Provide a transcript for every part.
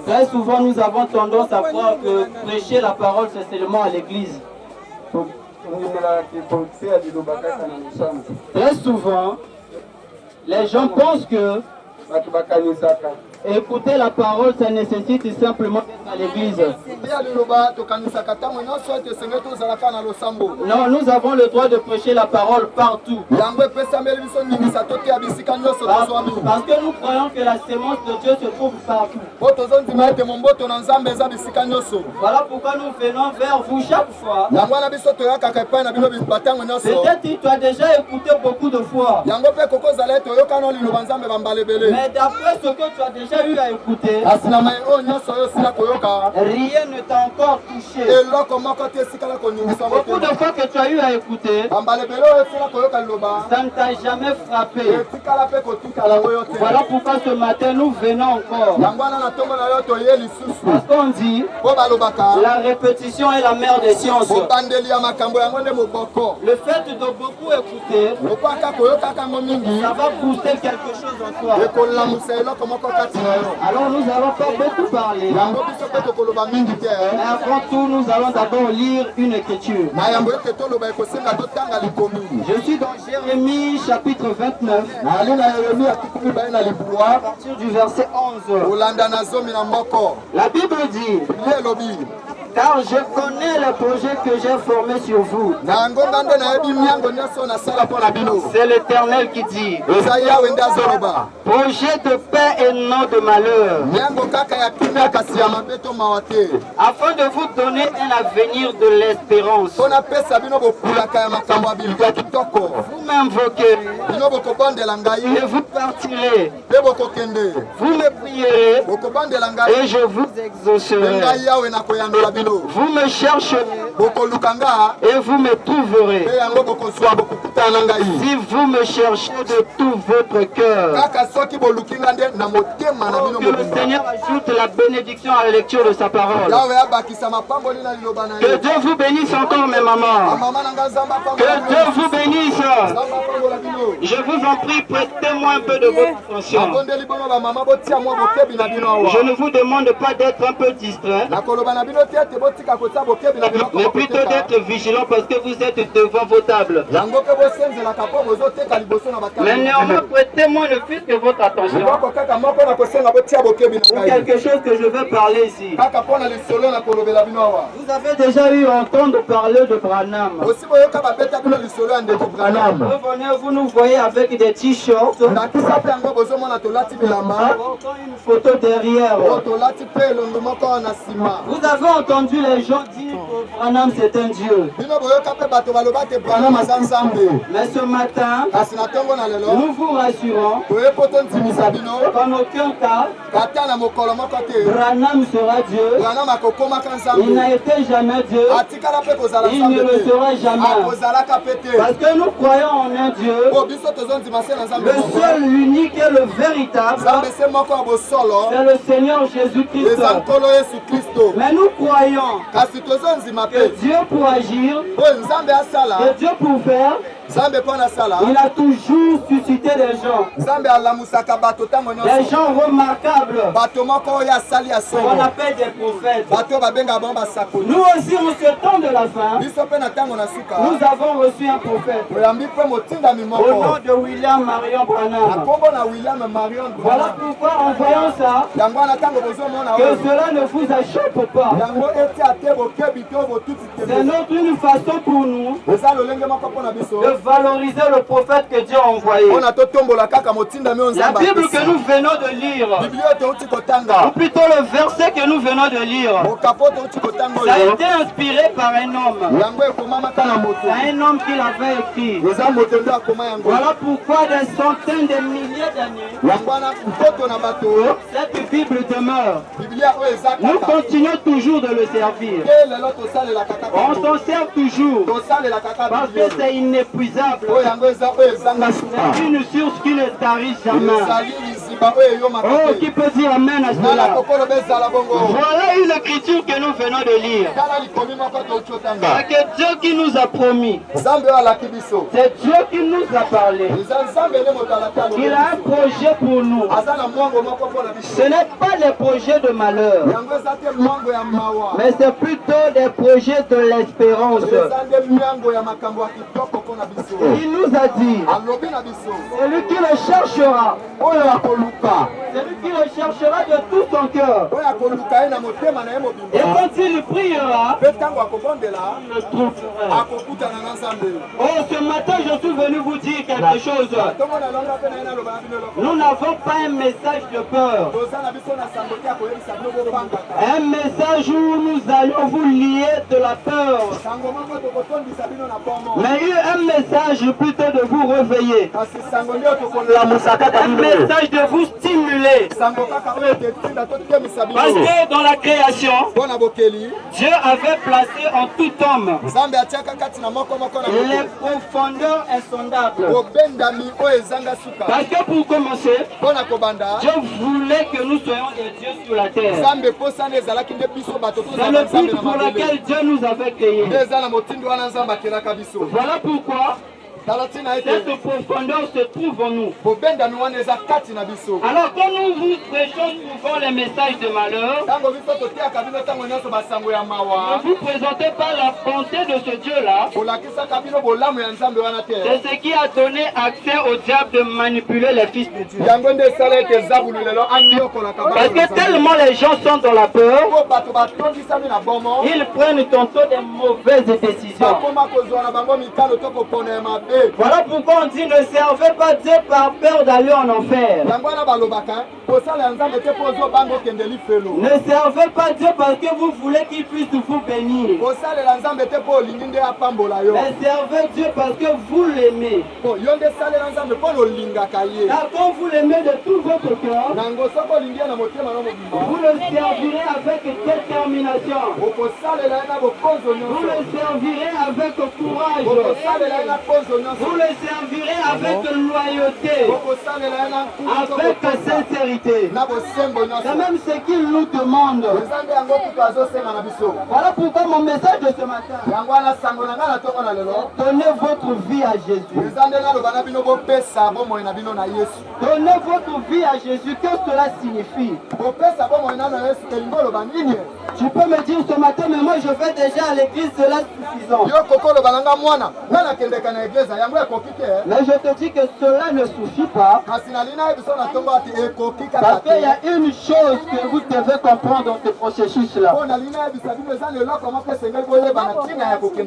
Très souvent, nous avons tendance à croire que prêcher la parole, c'est seulement à l'église. Très souvent, les gens pensent que écouter la parole, ça nécessite simplement d'être à l'église. Non, nous avons le droit de prêcher la parole partout. Parce que nous croyons que la sémence de Dieu se trouve partout. Voilà pourquoi nous venons vers vous chaque fois. Peut-être que tu as déjà écouté beaucoup de fois. Mais d'après ce que tu as déjà eu à écouter, rien ne t'a encore touché. Beaucoup de fois que tu as eu à écouter, ça ne t'a jamais frappé. Voilà pourquoi ce matin nous venons encore. Parce qu'on dit la répétition est la mère des sciences. Le fait de beaucoup écouter, ça va booster quelque chose en toi. Alors nous n'allons pas beaucoup parler. Mais avant tout, nous allons d'abord lire une écriture. Je suis dans Jérémie chapitre 29. À partir du verset 11. La Bible dit: car je connais les projets que j'ai formés sur vous. C'est l'Éternel qui dit. Projet de paix et non de malheur, afin de vous donner un avenir de l'espérance. Vous m'invoquerez et vous partirez. Vous me prierez et je vous exaucerai. Vous me chercherez et vous me trouverez. Si vous me cherchez de tout votre cœur. Que le Seigneur ajoute la bénédiction à la lecture de sa parole. Que Dieu vous bénisse encore, mes mamans. Que Dieu vous bénisse. Je vous en prie, prêtez-moi un peu de votre attention. Je ne vous demande pas d'être un peu distrait, mais plutôt d'être vigilant parce que vous êtes devant vos tables. Mais néanmoins, prêtez-moi ne fût que votre attention pour quelque chose que je veux parler ici. Vous avez déjà eu à entendre parler de Branham. Vous venez, vous nous voyez avec des t-shirts, portant une photo derrière. Vous avez entendu les gens dire que Branham c'est un Dieu. Mais ce matin, nous vous rassurons qu'en aucun cas, Branham sera Dieu. Il n'a été jamais Dieu. Il ne le sera jamais. Parce que nous croyons en un Dieu, le seul, l'unique et le véritable, c'est le Seigneur Jésus-Christ. Mais nous croyons que Dieu pour agir, que Dieu pour faire, il a toujours suscité des gens. Des gens remarquables. On appelle des prophètes. Nous aussi, en ce temps de la fin, nous avons reçu un prophète. Au nom de William Marion Branham. Voilà pourquoi en voyant ça, que cela ne vous achoppe pas. C'est une façon pour nous de valoriser le prophète que Dieu a envoyé. La Bible que nous venons de lire, ou plutôt le verset que nous venons de lire, ça a été inspiré par un homme. Un homme qui l'avait écrit. Voilà pourquoi des centaines de milliers d'années, cette Bible demeure. Nous continuons toujours de le servir. On s'en sert toujours parce que c'est inépuisable. C'est une source qui ne tarit jamais. Oh, qui peut dire amen à cela? Voilà une écriture que nous venons de lire. Parce que Dieu qui nous a promis, c'est Dieu qui nous a parlé. Il a un projet pour nous. Ce n'est pas des projets de malheur, mais c'est plutôt des projets de l'espérance. Il nous a dit, celui qui le cherchera, celui qui le cherchera de tout son cœur, et quand il priera, il le trouvera. Oh, ce matin, je suis venu vous dire quelque chose. Nous n'avons pas un message de peur, un message où nous allons vous lier de la peur, mais un message plutôt de vous réveiller, un message de vous stimuler. Parce que dans la création, Dieu avait placé en tout homme les profondeurs insondables. Parce que pour commencer, Dieu voulait que nous soyons des dieux sur la terre. C'est le but pour lequel Dieu nous avait créés. Voilà pourquoi cette profondeur se trouve en nous. Alors quand nous vous prêchons souvent les messages de malheur, ne vous présentez pas la bonté de ce Dieu-là. C'est ce qui a donné accès au diable de manipuler les fils de Dieu. Parce que tellement les gens sont dans la peur, ils prennent tantôt des mauvaises décisions. Voilà pourquoi on dit ne servez pas Dieu par peur d'aller en enfer. Ne servez pas Dieu parce que vous voulez qu'il puisse vous bénir. Mais servez Dieu parce que vous l'aimez. Car quand vous l'aimez de tout votre cœur, vous le servirez avec détermination. Vous le servirez avec courage. Vous le servirez avec loyauté, avec sincérité. C'est même ce qu'il nous demande. Voilà pourquoi mon message de ce matin, donnez votre vie à Jésus. Donnez votre vie à Jésus. Qu'est-ce que cela signifie? Tu peux me dire ce matin, mais moi je vais déjà à l'église, cela est suffisant. Mais je te dis que cela ne suffit pas. Parce qu'il y a une chose que vous devez comprendre dans ce processus-là.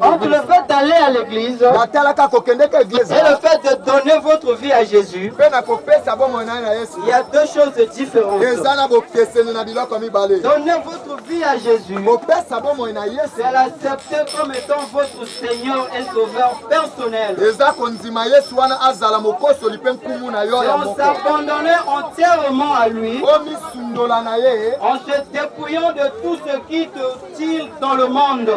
Entre le fait d'aller à l'église et le fait de donner votre vie à Jésus, il y a deux choses différentes. Donner votre vie à Jésus, c'est l'accepter comme étant votre Seigneur et Sauveur personnel. On s'abandonnait entièrement à lui, en se dépouillant de tout ce qui te tire dans le monde,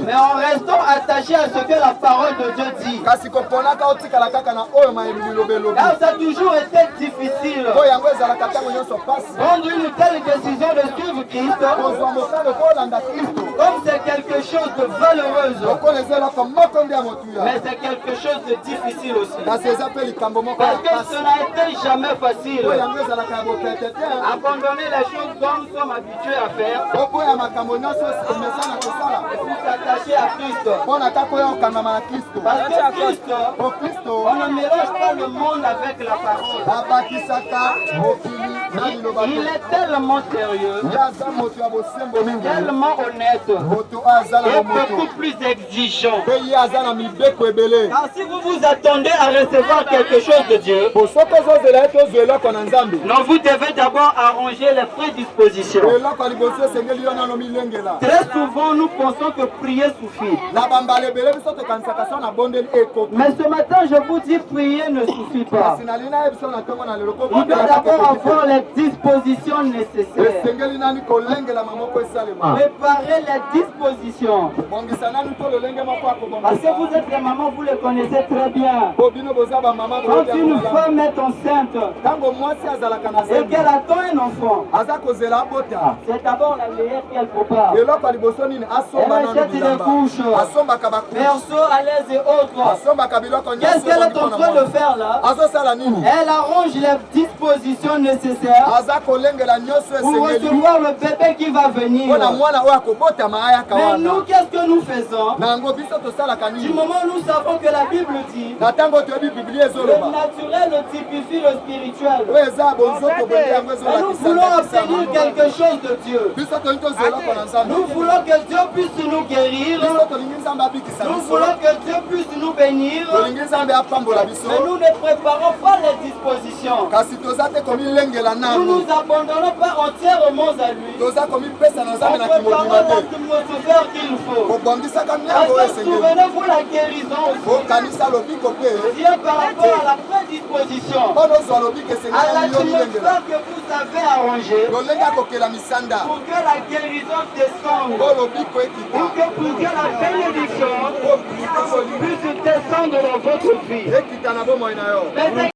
mais en restant attaché à ce que la parole de Dieu dit. Car ça a toujours été difficile prendre une telle décision de suivre Christ, comme c'est quelque chose de valeureux, mais c'est quelque chose de difficile aussi. Parce que ce n'a été jamais facile. Abandonner les choses dont nous sommes habitués à faire pour s'attacher à Christ. Parce que Christ, on ne mélange pas le monde avec la parole. Il est tellement sérieux, tellement honnête et beaucoup plus exigeant. Car si vous vous attendez à recevoir quelque chose de Dieu, non, vous devez d'abord arranger les prédispositions. Très souvent, nous pensons que prier suffit. Mais ce matin, je vous dis, prier ne suffit pas. Il doit d'abord avoir les dispositions nécessaires. Préparez les dispositions. Parce que vous êtes des mamans, vous les connaissez très bien. Quand une femme est enceinte et qu'elle attend un enfant, c'est d'abord la meilleure qu'elle prépare. Elle achète des couches, berceaux à l'aise et autres. Qu'est-ce qu'elle est en train de faire là? Elle arrange les dispositions nécessaires pour recevoir le bébé qui va venir. Mais nous, qu'est-ce que nous faisons? Du moment où nous savons que la Bible dit le naturel typifie le spirituel. Et nous voulons obtenir quelque chose de Dieu. Nous voulons que Dieu puisse nous guérir. Nous voulons que Dieu puisse nous bénir. Mais nous ne préparons pas les dispositions. Nous nous abandonnons pas entièrement à lui. Nous préparons l'atmosphère qu'il faut. Souvenez-vous la guérison aussi. Dieu par rapport à la prédisposition, à l'atmosphère que vous avez arrangée pour que la guérison descende, pour que la bénédiction puisse descendre dans votre vie.